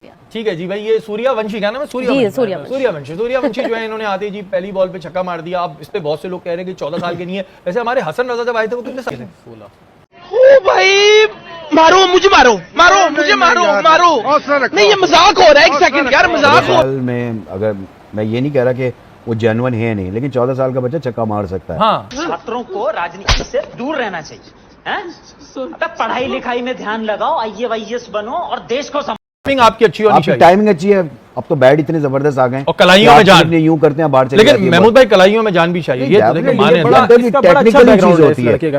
ठीक है जी भाई, ये सूर्यवंशी क्या नाम है? सूर्यवंशी जो है, इन्होंने आते जी पहली बॉल पे छक्का मार दिया। अब इस पे बहुत से लोग कह रहे हैं कि 14 साल के नहीं है। वैसे हमारे हसन रजा जब आए थे वो कितने साल के? 16। ओ भाई मारो मुझे, मारो नहीं, ये मजाक हो रहा है। एक सेकंड यार, मजाक हो। में अगर मैं ये नहीं कह रहा कि वो जेन्युइन है नहीं, लेकिन 14 साल का बच्चा छक्का मार सकता है। हाँ, छात्रों को राजनीति से दूर रहना चाहिए, हैं? अबे पढ़ाई लिखाई में ध्यान लगाओ, IAS बनो और देश को टाइमिंग आपकी अच्छी होनी चाहिए। टाइमिंग अच्छी है। अब तो बैट इतने जबरदस्त आ गए और कलाइयों में जान यूं करते हैं बाहर चले लेकिन जाती है। महमूद भाई कलाइयों में जान भी चाहिए। ये तो देखो माने टेक्निकल चीज होती है कि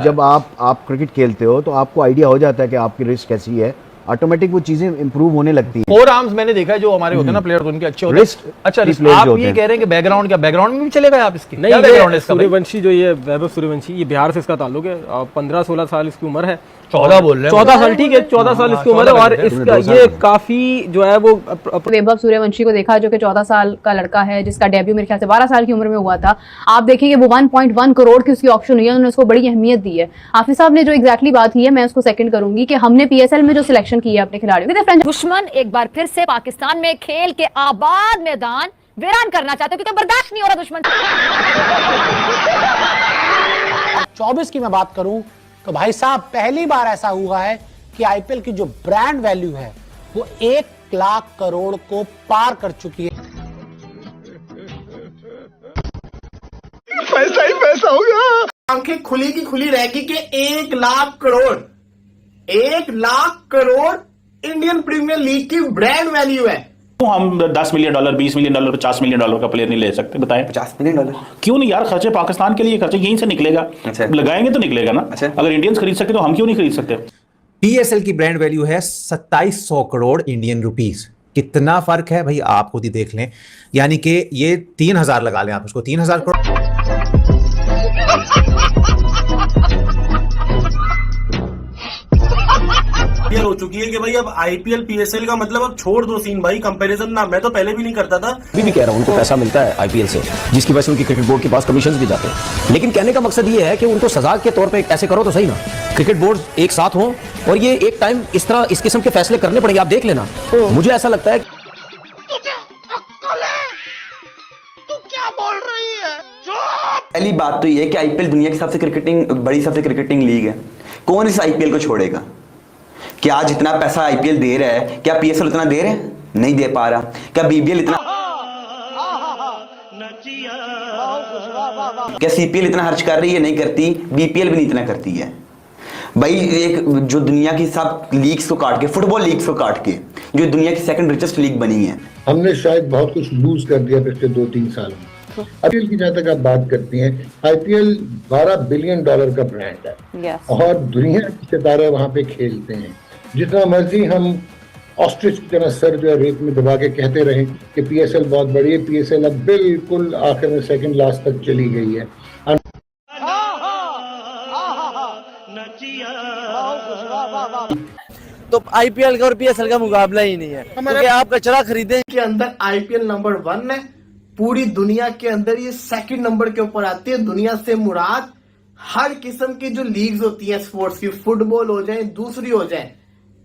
जब आप क्रिकेट खेलते हो तो आपको आइडिया हो जाता है कि आपकी रिस्क कैसी है, ऑटोमेटिक वो चीजें इंप्रूव होने लगती है। फोर आर्म्स मैंने देखा है जो हमारे होते हैं ना प्लेयर्स, उनके अच्छे होते हैं। अच्छा, आप ये कह रहे हैं कि बैकग्राउंड क्या बैकग्राउंड में भी चलेगा आप इसकी? नहीं, बैकग्राउंड सूर्यवंशी जो ये वैभव सूर्यवंशी, ये बिहार से इसका ताल्लुक है। 15-16 साल इसकी उम्र है। 14 बोल रहे हैं? 14 साल, ठीक है, 14 साल इसकी उम्र है। और इसका ये काफी जो है वो वैभव सूर्यवंशी को देखा जो कि 14 साल का लड़का है, जिसका डेब्यू मेरे ख्याल से 12 साल की उम्र में हुआ था। आप देखेंगे वो 1.1 करोड़ की उसकी ऑक्शन हुई है, उन्होंने उसको बड़ी अहमियत दी है। हाफिज साहब ने जो एग्जैक्टली बात की है, मैं उसको सेकंड करूंगी कि हमने PSL में जो सिलेक्शन की है अपने खिलाड़ियों की। दुश्मन एक बार फिर से पाकिस्तान में खेल के आबाद मैदान वीरान करना चाहते, क्योंकि बर्दाश्त नहीं हो रहा दुश्मन। 24 की मैं बात करूं तो भाई साहब पहली बार ऐसा हुआ है कि IPL की जो ब्रांड वैल्यू है वो 1 लाख करोड़ को पार कर चुकी है। पैसा ही पैसा होगा। आंखें खुली की खुली रहेगी कि 1 lakh crore, 1 lakh crore Indian Premier League की ब्रांड वैल्यू है। तो हम $10 मिलियन, $20 मिलियन, $50 मिलियन का प्लेयर नहीं ले सकते? बताएं। $50 मिलियन क्यों नहीं यार? खर्चे पाकिस्तान के लिए, खर्चे यहीं से निकलेगा। अच्छा। लगाएंगे तो निकलेगा ना। अच्छा। अगर इंडियंस खरीद सकते तो हम क्यों नहीं खरीद सकते? PSL की ब्रांड वैल्यू है 2700 करोड़ इंडियन रुपीस। कितना फर्क है भाई, आप खुद ही देख लें। यानी कि ये 3000 लगा लें आप उसको, 3000 करोड़। हो चुकी है कि भाई अब IPL PSL का मतलब अब छोड़ दो सीन भाई, कंपैरिजन ना। मैं तो पहले भी नहीं करता था, अभी भी कह रहा हूं उनको पैसा मिलता है IPL से, जिसकी वजह से उनकी क्रिकेट बोर्ड के पास कमीशन भी जाते हैं। लेकिन कहने का मकसद ये है कि उनको सजा के तौर पे ऐसे करो तो सही ना, क्रिकेट बोर्ड एक साथ हो और ये एक टाइम इस तरह इस किस्म के फैसले करने पड़ेंगे। आप देख लेना, मुझे ऐसा लगता है। पहली बात तो ये है कि IPL दुनिया की सबसे क्रिकेटिंग लीग है। कौन इस IPL को छोड़ेगा? क्या जितना पैसा IPL दे रहा है, क्या PSL उतना दे रहा है? नहीं दे पा रहा। क्या BBL इतना, क्या CPL इतना खर्च कर रही है? नहीं करती। BPL भी नहीं इतना करती है भाई। एक जो दुनिया की सब लीग्स को काट के, फुटबॉल लीग्स को काट के, जो दुनिया की सेकंड रिचेस्ट लीग बनी है, हमने शायद बहुत कुछ लूज कर दिया पिछले 2-3 साल में। IPL की जहां तक आप बात करती हैं, IPL $12 बिलियन का ब्रांड है। और दुनिया के सितारे वहां पे खेलते हैं। जितना मर्जी हम ऑस्ट्रिच की तरह सर जो है रेत में दबा के कहते रहे कि PSL बहुत बड़ी है, PSL अब बिल्कुल आखिर में सेकंड लास्ट तक चली गई है। तो IPL का और PSL का मुकाबला ही नहीं है, क्योंकि आप कचरा खरीदें के अंदर IPL नंबर 1 है। पूरी दुनिया के अंदर ये सेकंड नंबर के ऊपर आती है। दुनिया से मुराद हर किस्म की जो लीग्स होती है स्पोर्ट्स की, फुटबॉल हो जाए, दूसरी हो जाए,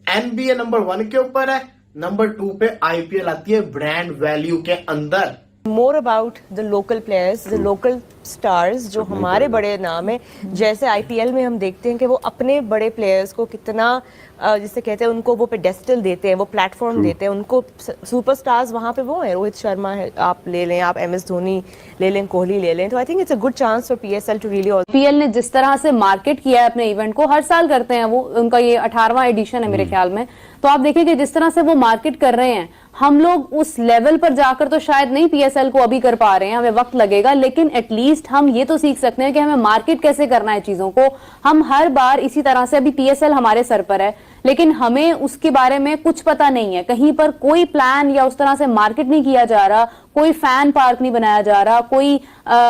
NBA नंबर 1 के ऊपर है। नंबर 2 पे IPL आती है ब्रांड वैल्यू के अंदर। More about the local players, the local stars जो हमारे बड़े नाम है। जैसे IPL में हम देखते हैं कि वो अपने बड़े प्लेयर्स को कितना जिसे कहते हैं उनको वो पेडेस्टल देते हैं, वो प्लेटफॉर्म देते हैं उनको। सुपरस्टार्स वहाँ पे वो हैं, रोहित शर्मा है, आप ले लें, आप MS धोनी ले लें, कोहली ले लें। तो I think it's a good chance for PSL to really. PL ने जिस तरह से मार्केट किया है अपने इवेंट को, हर साल करते हैं वो, उनका ये 18वां एडिशन है मेरे ख्याल में। तो आप देखिए कि जिस तरह से वो मार्केट कर रहे हैं, हम लोग उस लेवल पर जाकर तो शायद नहीं PSL को अभी कर पा रहे हैं, हमें वक्त लगेगा। लेकिन एटलीस्ट हम ये तो सीख सकते हैं कि हमें मार्केट कैसे करना है चीजों को। हम हर बार इसी तरह से, अभी PSL हमारे सर पर है लेकिन हमें उसके बारे में कुछ पता नहीं है, कहीं पर कोई प्लान या उस तरह से मार्केट नहीं किया जा रहा, कोई फैन पार्क नहीं बनाया जा रहा, कोई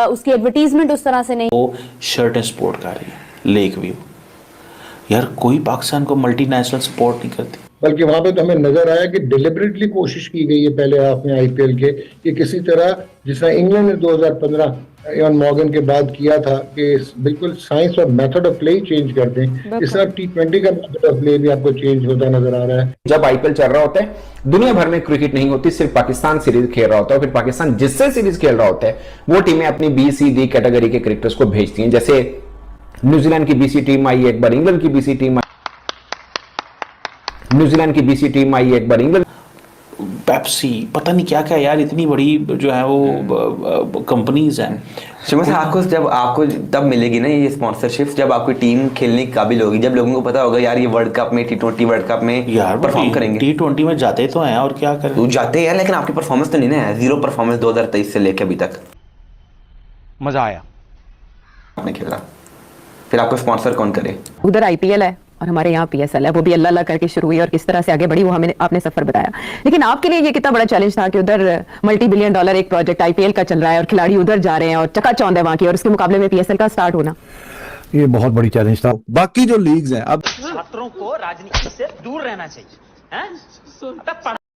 उसकी एडवर्टीजमेंट उस तरह से नहीं। वो शर्ट स्पोर्ट कर रही है, लेक व्यू यार, कोई पाकिस्तान को मल्टीनेशनल सपोर्ट नहीं करती। बल्कि वहां पे तो हमें नजर आया कि डिलिबरेटली कोशिश की गई है पहले हाफ में आईपीएल के कि किसी तरह, जिस तरह इंग्लैंड ने 2015 इयान मॉर्गन के बाद किया था कि बिल्कुल साइंस और method of play he change कर दें, इस तरह T20 का मेथड ऑफ प्ले भी आपको चेंज होता नजर आ रहा है। जब आईपीएल चल रहा होता है, दुनिया भर में क्रिकेट नहीं होती, सिर्फ पाकिस्तान सीरीज खेल रहा होता है, फिर पाकिस्तान जिससे सीरीज खेल रहा होता है वो टीमें अपनी बी सी डी कैटेगरी के क्रिकेटर्स को भेजती हैं। जैसे न्यूजीलैंड की बीसी टीम आई एक बार, इंग्लैंड की बीसी टीम आई, न्यूजीलैंड की बीसी टीम आई एक बार, इंग्लैंड पेप्सी, पता नहीं क्या क्या यार, इतनी बड़ी जो है वो कंपनीज हैं। शिवम सर, आपको तब मिलेगी ना ये स्पॉन्सरशिप जब आपकी टीम खेलने के काबिल होगी, जब लोगों को पता होगा यार ये वर्ल्ड कप में, T20 वर्ल्ड कप में यार परफॉर्म करेंगे। T20 में जाते तो हैं और क्या करें, तो जाते हैं लेकिन आपकी परफॉर्मेंस तो नहीं ना है, जीरो परफॉर्मेंस 2023 से लेकर अभी तक। मजा आया आपने खेला, फिर आपको स्पॉन्सर कौन करे? उधर आईपीएल है और हमारे यहाँ पीएसएल है, वो भी अल्लाह अल्लाह करके शुरू हुई और किस तरह से आगे बढ़ी वो हमें आपने सफर बताया। लेकिन आपके लिए ये कितना बड़ा चैलेंज था कि उधर $multi-billion एक प्रोजेक्ट आईपीएल का चल रहा है और खिलाड़ी उधर जा रहे हैं और चकाचौंध है वहां की, और उसके मुकाबले में पीएसएल का स्टार्ट होना, ये बहुत बड़ी चैलेंज था। बाकी जो लीग्स हैं, अब छात्रों को राजनीति से दूर रहना चाहिए, हैं?